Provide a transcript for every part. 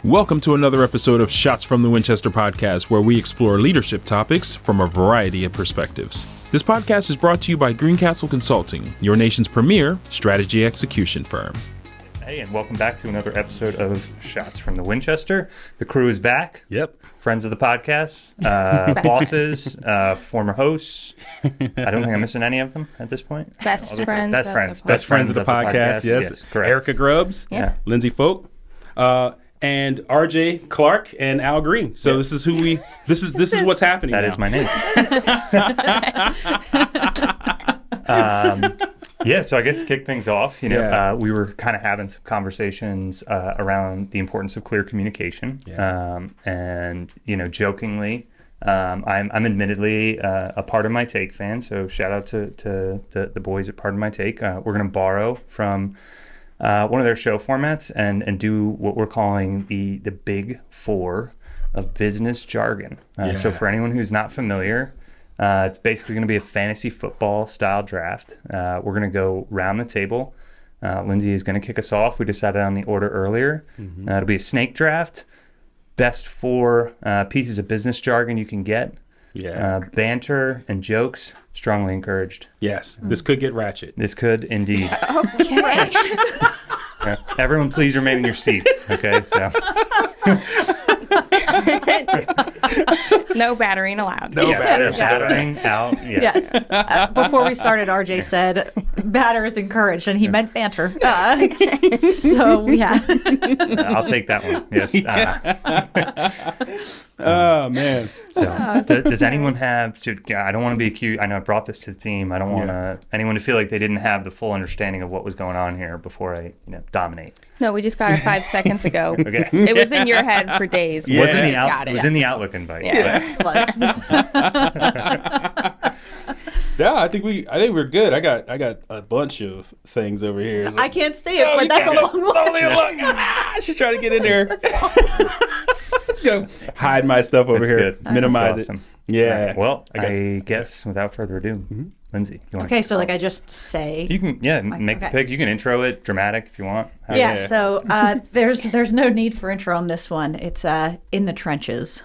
Welcome to another episode of Shots from the Winchester podcast, where we explore leadership topics from a variety of perspectives. This podcast is brought to you by Greencastle Consulting, your nation's premier strategy execution firm. Hey, and welcome back to another episode of Shots from the Winchester. The crew is back. Yep. Friends of the podcast, bosses, former hosts. I don't think I'm missing any of them at this point. Best friends Best Friends of the podcast, yes. Correct. Erica Grubbs, Yeah. Lindsay Folk, and RJ Clark and Al Green. So this is this is what's happening That now. is my name. So I guess to kick things off, we were kind of having some conversations around the importance of clear communication. Yeah. And jokingly, I'm admittedly a Part of My Take fan, so shout out to the boys at Part of My Take. We're going to borrow from one of their show formats and do what we're calling the big four of business jargon. So for anyone who's not familiar, it's basically going to be a fantasy football style draft. We're going to go round the table. Lindsay is going to kick us off. We decided on the order earlier. It'll be a snake draft. Best four pieces of business jargon you can get. Yeah. Banter and jokes, strongly encouraged. Yes. This could get ratchet. This could indeed. Okay. Everyone please remain in your seats. Okay, so. No battering allowed. No batter. Battering out. Yes. Yes. Before we started, RJ said batter is encouraged, and he meant banter. So, yeah. I'll take that one. Yes. Oh, man. So, does anyone have to? I don't want to be accused. I know I brought this to the team. I don't want anyone to feel like they didn't have the full understanding of what was going on here bbefore I dominate. No, we just got it 5 seconds ago. Okay. It was in your head for days. Yeah. Was in We the just got it. was in the Outlook invite. Yeah. Yeah, I think we're good. I got a bunch of things over here. It's I like, can't see it, but that's a long one. only a long. She's trying to get in there. Go hide my stuff over That's here. good. Minimize That's awesome. it. Yeah. All right. Well, I guess without further ado, Lindsay. You Okay, so like I just say. You can make the okay. pick. You can intro it dramatic if you want. Yeah, so there's no need for intro on this one. It's in the trenches.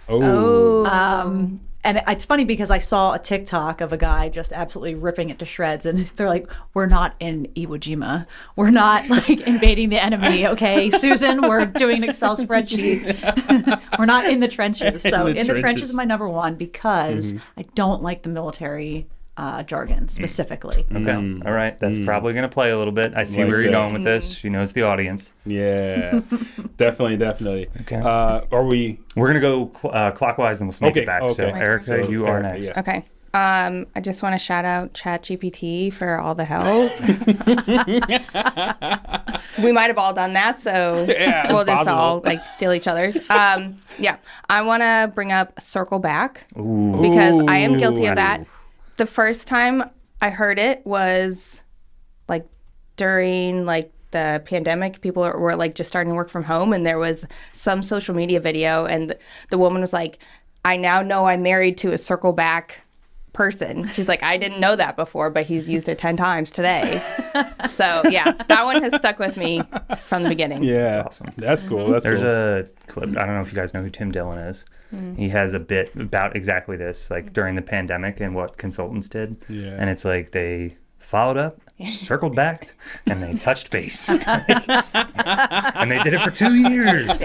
Oh. And it's funny because I saw a TikTok of a guy just absolutely ripping it to shreds, and they're like, "We're not in Iwo Jima. We're not like invading the enemy, okay, Susan? We're doing an Excel spreadsheet. We're not in the trenches." So in the trenches is my number one because I don't like the military jargon specifically. Okay. All right. That's probably going to play a little bit. I see Like where you're that. going with this. She knows the audience. Yeah. Definitely. Okay. Are we? We're going to go clockwise and we'll snake it back. So, Okay. Erica, So, you are Erica, next. yeah. Okay. I just want to shout out ChatGPT for all the help. We might have all done that, so Yeah, it's we'll just all possible. steal each other's. Yeah. I want to bring up circle back Ooh. because I am guilty of Ooh. that. The first time I heard it was like during like the pandemic. People were like just starting to work from home, and there was some social media video, and the woman was like, "I now know I'm married to a circle back person." She's like, "I didn't know that before, but he's used it 10 times today." So yeah, that one has stuck with me from the beginning. Yeah. That's awesome. That's cool. That's There's cool. a clip. I don't know if you guys know who Tim Dillon is. He has a bit about exactly this, like during the pandemic and what consultants did. Yeah. And it's like they followed up, circled back, and they touched base. And they did it for 2 years.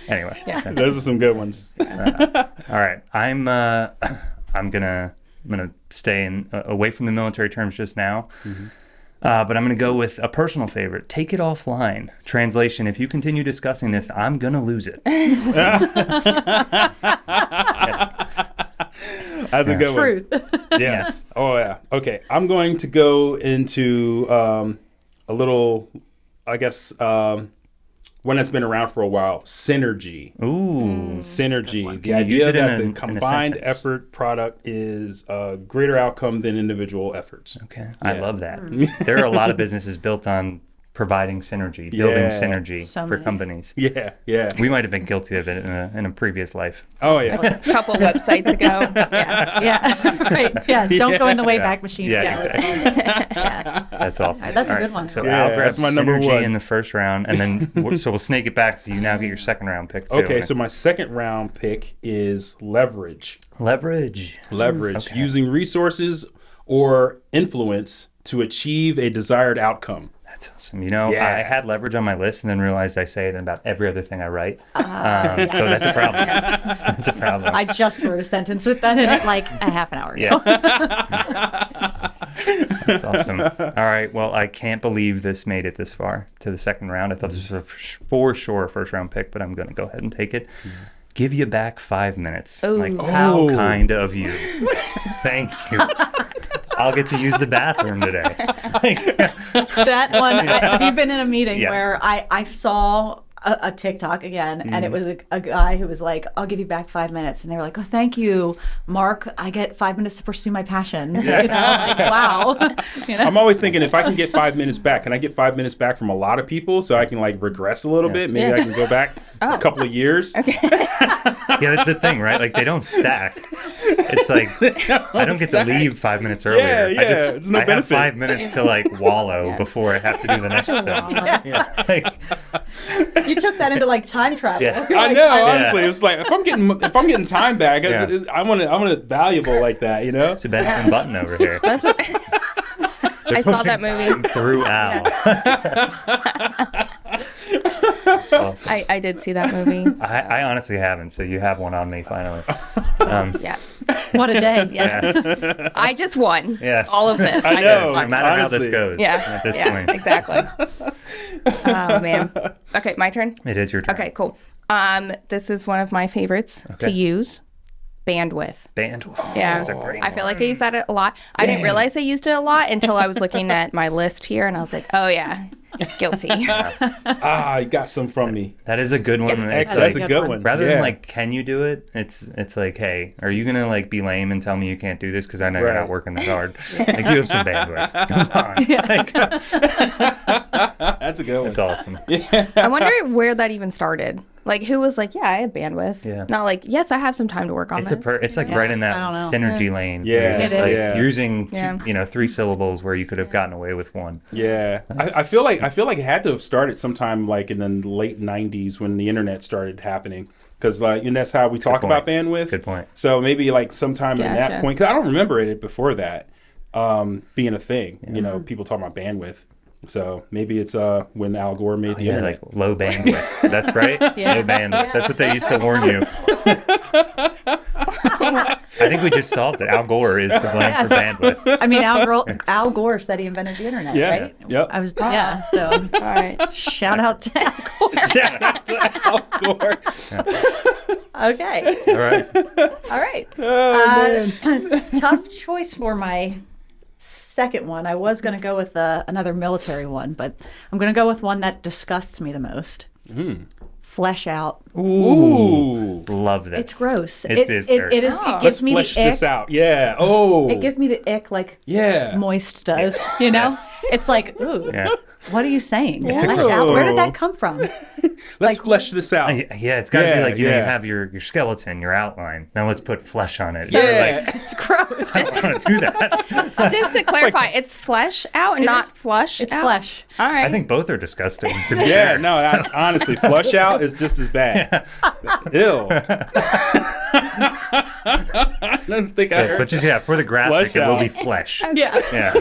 Anyway. Yeah. Those are some good ones. All right. I'm gonna stay away from the military terms just now. But I'm going to go with a personal favorite. Take it offline. Translation, if you continue discussing this, I'm going to lose it. That's a good Truth. one. Yes. Oh, yeah. Okay. I'm going to go into a little, I guess, one that's been around for a while. Synergy. Ooh. Synergy. The Can you use idea it in that a the combined sentence? effort product is a greater outcome than individual efforts. Okay. I love that. There are a lot of businesses built on providing synergy, building Yeah. synergy So for many. companies. Yeah, yeah. We might have been guilty of it in a previous life. Oh yeah. A couple websites ago. Yeah. Yeah. Right. Yeah. Don't go in the Wayback Machine. Yeah. Yeah. That's awesome. That's a All good one. So Yeah, Al grabs that's my number synergy one. in the first round, and then so we'll snake it back. So you now get your second round pick too. Okay, so my second round pick is leverage. leverage. Leverage, Okay. using resources or influence to achieve a desired outcome. That's awesome. You know, Yeah. I had leverage on my list and then realized I say it in about every other thing I write. So that's a problem. That's a problem. I just wrote a sentence with that in it like a half an hour ago. Yeah. That's awesome. All right. Well, I can't believe this made it this far to the second round. I thought this was for sure a first round pick, but I'm going to go ahead and take it. Give you back 5 minutes. Ooh. Like, how Oh. kind of you. Thank you. I'll get to use the bathroom today. That one, have you been in a meeting Yeah. where I saw a TikTok again, and it was a guy who was like, I'll give you back 5 minutes. And they were like, oh, thank you, Mark. I get 5 minutes to pursue my passion. You know, like, wow. You know? I'm always thinking, if I can get 5 minutes back, can I get 5 minutes back from a lot of people so I can like regress a little bit? Maybe I can go back a couple of years. Yeah, that's the thing, right? Like, they don't stack. It's like, I don't get to leave 5 minutes earlier. Yeah, I just, there's no I have benefit. 5 minutes to like wallow before I have to do the next thing. Yeah. Like, You took that into like time travel. Yeah. You're I like, know. I- Honestly, it's like if I'm getting time back, I want it valuable like that. You know. it's a Benjamin Button over here. That's I saw that movie. Through Al. That's awesome. I did see that movie. I honestly haven't, so you have one on me finally. Yes. What a day. Yeah. I just won. Yes. All of this. I just know. No won. matter how Honestly. this goes Yeah. at this yeah. point. Exactly. Oh man. Okay, my turn. It is your turn. Okay, cool. This is one of my favorites to use. Bandwidth. Band. Yeah. That's a great I feel like I use that a lot. I didn't realize I used it a lot until I was looking at my list here and I was like, oh yeah, guilty. You got some from me. That is a good one. It's That's like, a good one. rather Yeah. than like, can you do it? It's like, hey, are you gonna like be lame and tell me you can't do this because I know you're Right. not working that hard? Like, you have some bandwidth. Come on. Like, That's a good one. it's awesome. I wonder where that even started. Like, who was like, yeah, I have bandwidth. Yeah. Not like, yes, I have some time to work on It's this. it's like right in that I don't know. synergy lane. Yeah. where you're just, It like, is. using Yeah. 3 syllables where you could have gotten away with one. Yeah, I feel like it had to have started sometime like in the late '90s when the internet started happening. Because that's how we talk point. about bandwidth. Good point. So maybe like sometime in that Gotcha. point, because I don't remember it before that being a thing. People talking about bandwidth. So maybe it's when Al Gore made the Yeah, internet. Oh, like low bandwidth. That's right. Yeah. Low bandwidth. That's what they used to warn you. I think we just solved it. Al Gore is to blame Yes. for bandwidth. I mean, Al Gore said he invented the internet, Yeah. right? Yep. I was, yeah. So All right. shout out to Al Gore. Shout out to Al Gore. Okay. All right. All right. Oh, man. Tough choice for my second one. I was going to go with another military one, but I'm going to go with one that disgusts me the most. Flesh out. Ooh. Love this. It's gross. It is It very is. Oh. It gives Let's me flesh the ick. this out. Yeah. Oh. It gives me the ick like yeah. moist does. Yes. You know? Yes. It's like, ooh, Yeah. what are you saying? Yeah. Flesh out. Where did that come from? Let's flesh this out. Yeah, it's got to be like, you Yeah. have your skeleton, your outline. Now let's put flesh on it. Yeah. Like, It's gross. I don't want to do that. Just to clarify, it's flesh out, not flush It's out? flesh. All right. I think both are disgusting. To be Yeah, fair. no, that's, honestly, flush out is just as bad. Ew. I don't think I heard. But just, for the graphic, Flesh it will out. be flesh. Yeah. Yeah.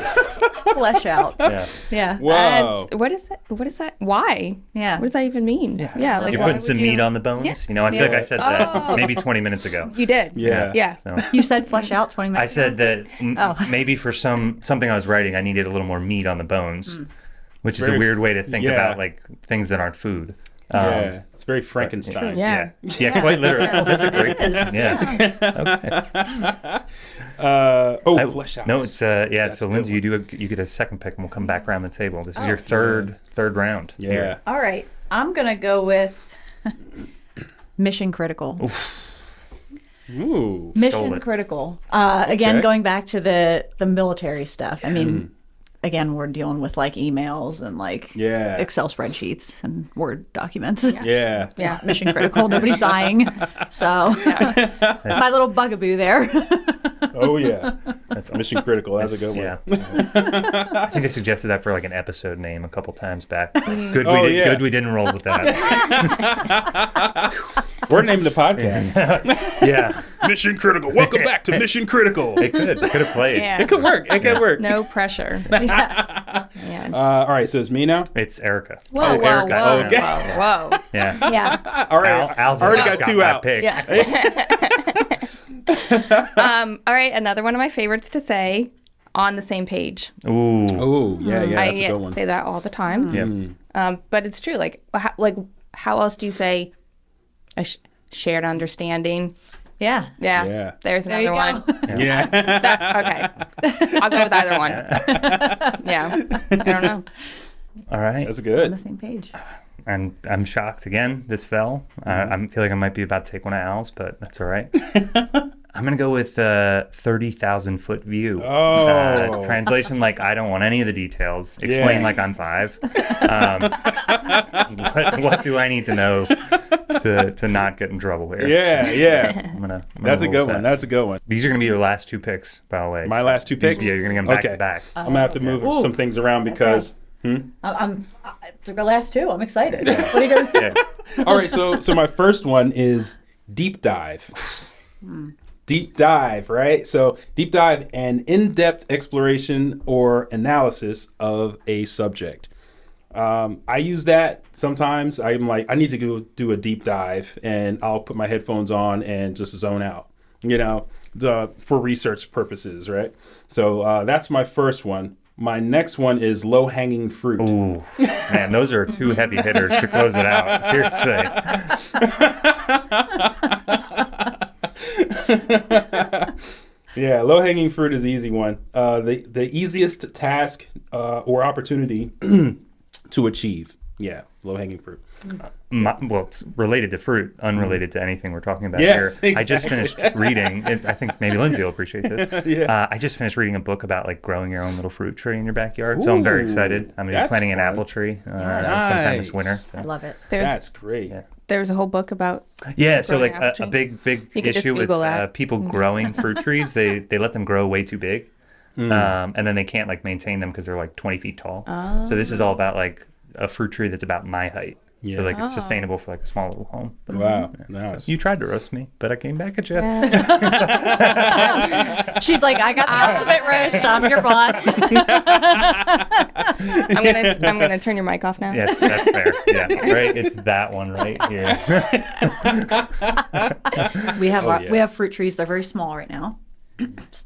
Flesh out. Yeah. Yeah. Whoa. What is that? What is that? Why? Yeah. What does that even mean? Yeah. Like, You're why putting would some you- meat on the bones. Yeah. You know, I feel like I said that Oh. maybe 20 minutes ago. You did. Yeah. Yeah. So You said flesh out 20 I minutes said ago? that maybe for something I was writing, I needed a little more meat on the bones, which is a Very- weird way to think yeah. about like things that aren't food. Yeah. It's very Frankenstein. Yeah. Yeah, quite literally. That's a great thing. Yeah. Okay. Flesh out. No, it's That's so a good Lindsay, you get a second pick, and we'll come back around the table. This is your third round. Yeah. here. All right. I'm going to go with Mission Critical. Ooh. Stole Mission it. Critical. Again, Okay. going back to the military stuff. I mean, again, we're dealing with like emails and like Yeah. Excel spreadsheets and Word documents. Yeah. Yeah. Mission critical. Nobody's dying. So my little bugaboo there. Oh yeah. That's mission critical. That's a good one. Yeah. I think I suggested that for like an episode name a couple times back. Good, Oh, we yeah. good we didn't roll with that. We're naming the podcast. Yeah, Mission critical. Welcome back to Mission Critical. it could have played. Yeah. It could work. It could work. No pressure. Yeah. Yeah. All right. So it's me now. It's Erica. Whoa, whoa, Erica. whoa, Yeah. whoa, whoa. Yeah. Yeah. All right. Al's already got got two my out. pick. Yeah. All right, another one of my favorites to say, on the same page. Ooh. Oh yeah, yeah. That's a I good one. say that all the time. Yep. But it's true. Like how else do you say a shared understanding? Yeah. Yeah. Yeah. There's There you another go. one. Yeah. Okay. I'll go with either one. Yeah. I don't know. All right. That's On good. the same page. And I'm shocked again. This fell. I feel like I might be about to take one of Al's, but that's all right. I'm gonna go with 30,000-foot view. Oh. Translation like I don't want any of the details. Explain Yeah. like I'm 5. What do I need to know to not get in trouble here? Yeah. Yeah. I'm gonna That's a roll good with one. that. That's a good one. These are gonna be your last 2 picks, by the way. My last 2 picks. Yeah, you're gonna get them back Okay. to back. I'm gonna have to move Ooh. some things around because. I'm took the last 2. I'm excited. What are you doing? Yeah. All right. So my first one is deep dive. Deep dive, right? So deep dive, an in-depth exploration or analysis of a subject. I use that sometimes. I'm like, I need to go do a deep dive, and I'll put my headphones on and just zone out, for research purposes, right? So that's my first one. My next one is low-hanging fruit. Ooh, man, those are 2 heavy hitters to close it out. Seriously. Yeah, low-hanging fruit is the easy one. The easiest task or opportunity to achieve. Yeah, low-hanging fruit. Well, it's related to fruit, unrelated to anything we're talking about Yes, here. I just exactly. finished reading. I think maybe Lindsay will appreciate this. Yeah. I just finished reading a book about like growing your own little fruit tree in your backyard. So I'm very Ooh, excited. I'm going to be that's planting an fun. apple tree sometime this winter. Nice. So. I love it. That's great. Yeah. There's a whole book about Yeah, so growing like apple a tree. big You could just issue with Google that. people growing fruit trees. They let them grow way too big, and then they can't like maintain them because they're like 20 feet tall. So this is all about like a fruit tree that's about my height. Yeah. So like it's sustainable for like a small little home. But, Wow, nice. you tried to roast me, but I came back at you. She's like, I got the ultimate roast. I'm your boss. I'm gonna turn your mic off now. Yes, that's fair. Yeah, right. It's that one right here. We have yeah. we have fruit trees. They're very small right now,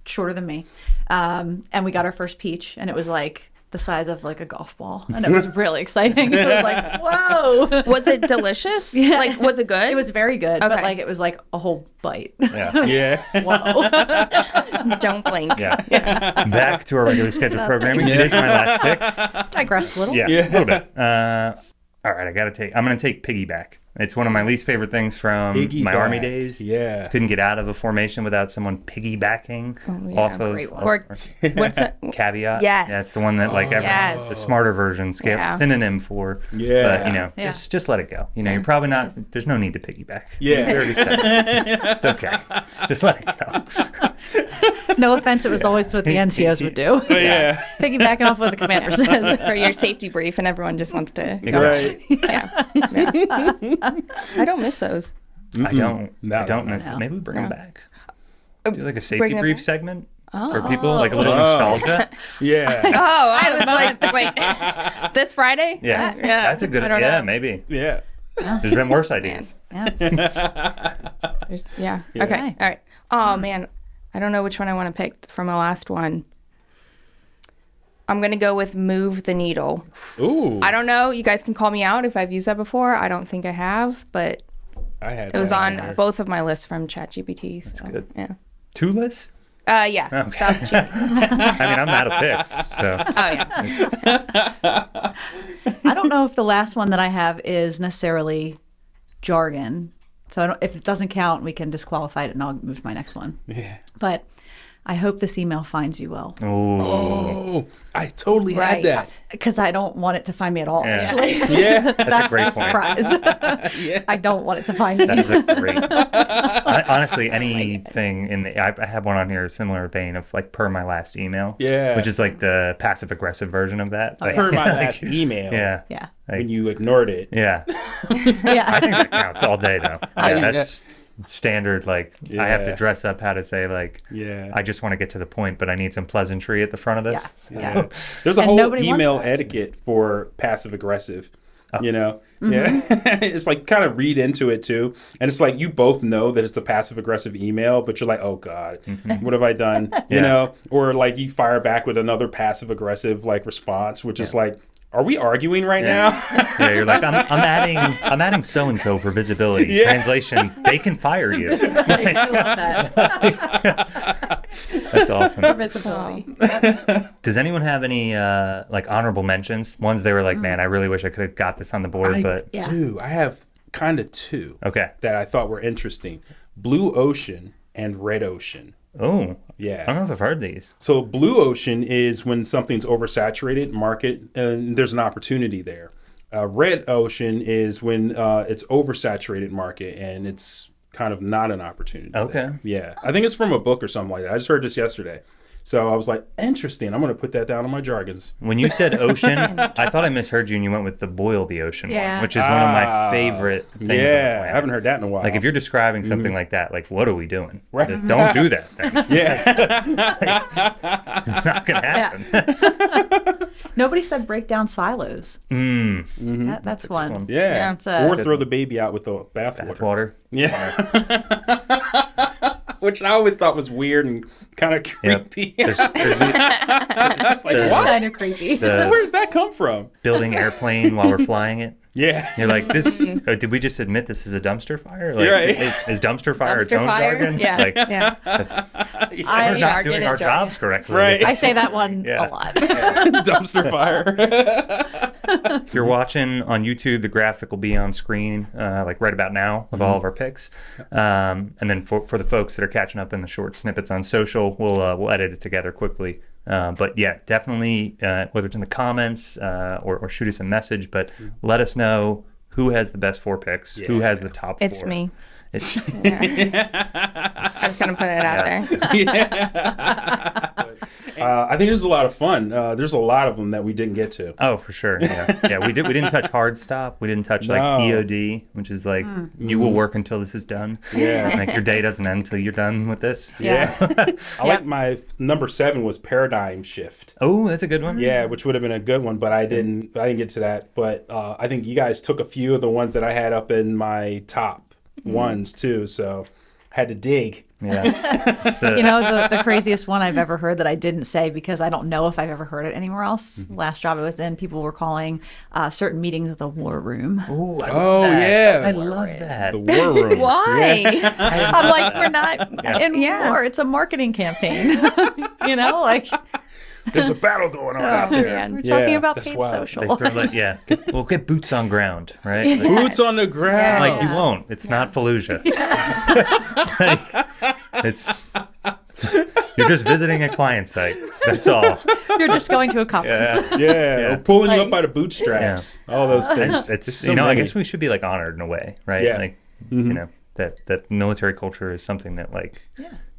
shorter than me. And we got our first peach, and it was like the size of like a golf ball, and it was really exciting. It was like, whoa! Was it delicious? Yeah. Like, was it good? It was very good, but Okay. like it was like a whole bite. Yeah. Yeah. Whoa! Don't blink. Yeah. Back to our regularly scheduled programming. It is my last pick. Digressed a little. Yeah, Yeah. a little bit. All right, I'm going to take piggyback. It's one of my least favorite things from my Army Piggyback. days. Yeah. Couldn't get out of a formation without someone piggybacking yeah, off of great one. Or what's it? caveat. Yes. Yeah, it's the one that like Yes. the smarter version Yeah. synonym for. Yeah. But Yeah. just let it go. You're probably not. There's no need to piggyback. Yeah. You already said it. It's okay. Just let it go. No offense, it was always what the NCOs would do. Yeah. Piggybacking off what the commander says. For your safety brief, and everyone just wants to. Right. Yeah. I don't miss those. I don't. No, I don't no, miss no. it. Maybe we bring them back. Do like a safety Bring them brief back? segment for people, like a little nostalgia. Yeah. Oh, I was like, wait, this Friday? Yes, Yeah. that's a good. I don't Yeah, know. maybe. Yeah. There's been worse ideas. Yeah. Yeah. Yeah. Okay. All right. Oh man, I don't know which one I want to pick from the last one. I'm gonna go with move the needle. Ooh. I don't know. You guys can call me out if I've used that before. I don't think I have, but I had it was that on there. both of my lists from ChatGPT. So, good. Yeah. 2 lists? Yeah. Okay. Stop cheating. I mean, I'm out of picks, so Oh yeah. I don't know if the last one that I have is necessarily jargon. So if it doesn't count, we can disqualify it and I'll move to my next one. Yeah. But I hope this email finds you well. Oh, I totally had that. Because I don't want it to find me at all, Yeah. actually. Yeah. That's a great the point. surprise. Yeah. I don't want it to find me. That is a great. Honestly, anything in the I have one on here, a similar vein of like per my last email. Yeah. Which is like the passive aggressive version of that. Like, Per my last email. yeah. Yeah. When you ignored it. Yeah. Yeah. I think that counts all day though. Yeah, that's standard. Like I have to Yeah. dress up how to say like, Yeah. I just want to get to the point, but I need some pleasantry at the front of this. Yeah. There's a And whole nobody wants email that. etiquette for passive aggressive. You know, yeah, it's like kind of read into it too, and it's like you both know that it's a passive aggressive email, but you're like, oh god, what have I done? You Yeah. know, or like you fire back with another passive aggressive like response, which is like, are we arguing right now? Yeah, you're like, I'm adding so and so for visibility. Yeah. Translation, they can fire you. I love that. That's awesome. Visibility. Does anyone have any like honorable mentions? Ones they were like, man, I really wish I could have got this on the board, but Yeah. I have kind of two okay. that I thought were interesting: Blue Ocean and Red Ocean. Oh, Yeah. I don't know if I've heard these. So blue ocean is when something's oversaturated market and there's an opportunity there. Red ocean is when it's oversaturated market and it's kind of not an opportunity. Okay. there. Yeah. I think it's from a book or something like that. I just heard this yesterday. So I was like, interesting. I'm going to put that down on my jargons. When you said ocean, I thought I misheard you and you went with the boil the ocean Yeah. one, which is one of my favorite things. on the Yeah. planet. I haven't heard that in a while. Like if you're describing something like that, like what are we doing? Right. Don't do that thing. yeah. It's not gonna happen. Nobody said break down silos. That's one. Yeah. It's a- Or throw the baby out with the bathwater. Water. Yeah. Which I always thought was weird and kind of Yep. creepy. There's It's like, the- what? Kind of creepy. the Where does that come from? building airplane while we're flying it. Yeah. You're like, this. Did we just admit this is a dumpster fire? Like, You're right. is dumpster fire its Dumpster own fire? jargon? Yeah. Like, Yeah. we're not Jargon doing and our jargon. jobs correctly. Right. I say that one Yeah. a lot. Dumpster fire. If you're watching on YouTube, the graphic will be on screen, like right about now, with all of our picks. And then for the folks that are catching up in the short snippets on social, we'll edit it together quickly. But yeah, definitely, whether it's in the comments or shoot us a message, but let us know who has the best 4 picks, who has the top 4. It's me. It's I'm just gonna put it out there. I think it was a lot of fun. There's a lot of them that we didn't get to. Oh, for sure. Yeah. We didn't touch hard stop. We didn't touch like No. EOD, which is like you will work until this is done. Yeah. Like your day doesn't end until you're done with this. Yeah. I like my number 7 was paradigm shift. Oh, that's a good one. Yeah, which would have been a good one, but I didn't get to that. But I think you guys took a few of the ones that I had up in my top ones too, so had to dig. Yeah. It's a- You know, the craziest one I've ever heard that I didn't say because I don't know if I've ever heard it anywhere else. Last job I was in, people were calling certain meetings the war room. Ooh, I love Oh, that. yeah. I love that. The war room. Why? I'm like, we're not in Yeah. war. It's a marketing campaign. You know, like There's a battle going on out there. man. we're talking about that's paid wild. social. They throw like, we'll get boots on ground, right? Like, Boots on the ground. like, you won't. It's not Fallujah. Like, it's you're just visiting a client site. That's all. You're just going to a conference. Yeah, or pulling you up by the bootstraps. All those things. It's so I many. guess we should be like honored in a way, right? Yeah. Like you know that military culture is something that like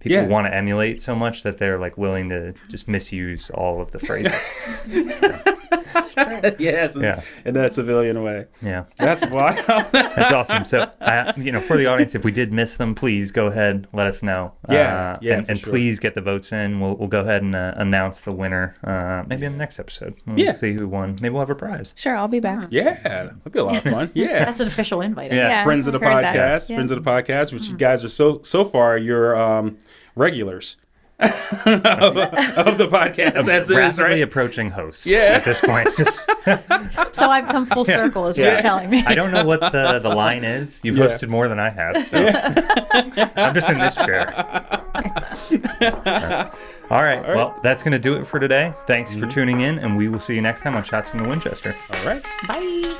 people Yeah. want to emulate so much that they're like willing to just misuse all of the phrases. Yes, Yeah. in that civilian way. Yeah. That's wild. That's awesome. So, for the audience, if we did miss them, please go ahead, let us know. Yeah, and for sure. please get the votes in. We'll go ahead and announce the winner maybe in the next episode. We'll Yeah. see who won. Maybe we'll have a prize. Sure, I'll be back. Yeah, that'd be a lot of fun. Yeah. That's an official invite. Yeah. Yeah. Friends of the heard that. podcast, friends of the podcast, which you guys are so far you're regulars of the podcast as is, Rapidly right? approaching hosts Yeah. at this point. Just, So I've come full circle, is what you're telling me. I don't know what the line is. You've Yeah. hosted more than I have, so I'm just in this chair. All right. Well, that's going to do it for today. Thanks for tuning in, and we will see you next time on Shots from the Winchester. All right. Bye.